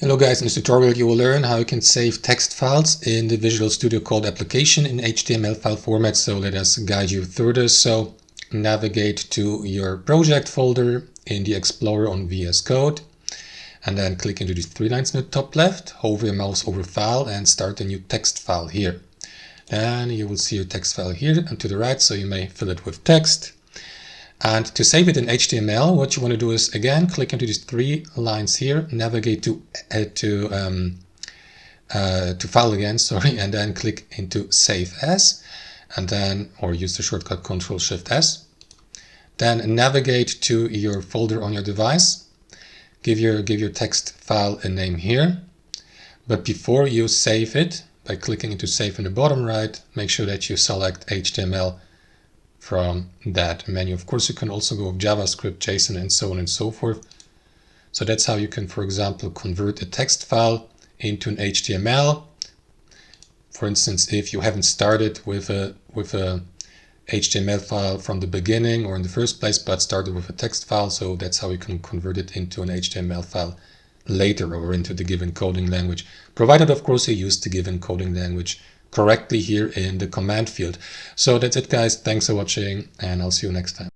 Hello guys, in this tutorial you will learn how you can save text files in the Visual Studio Code application in HTML file format. So let us guide you through this. So navigate to your project folder in the Explorer on VS Code and then click into these three lines in the top left, hover your mouse over file and start a new text file here. And you will see your text file here and to the right, so you may fill it with text. And to save it in HTML, what you want to do is, again, click into these three lines here, navigate to file again, sorry, and then click into Save As, and then, or use the shortcut Ctrl-Shift-S. Then navigate to your folder on your device. Give your text file a name here. But before you save it, by clicking into Save in the bottom right, make sure that you select HTML from that menu. Of course, you can also go with JavaScript, JSON, and so on and so forth. So that's how you can, for example, convert a text file into an HTML. For instance, if you haven't started with a HTML file from the beginning or in the first place, but started with a text file, so that's how you can convert it into an HTML file later or into the given coding language, provided, of course, you use the given coding language correctly here in the command field. So that's it, guys. Thanks for watching, and I'll see you next time.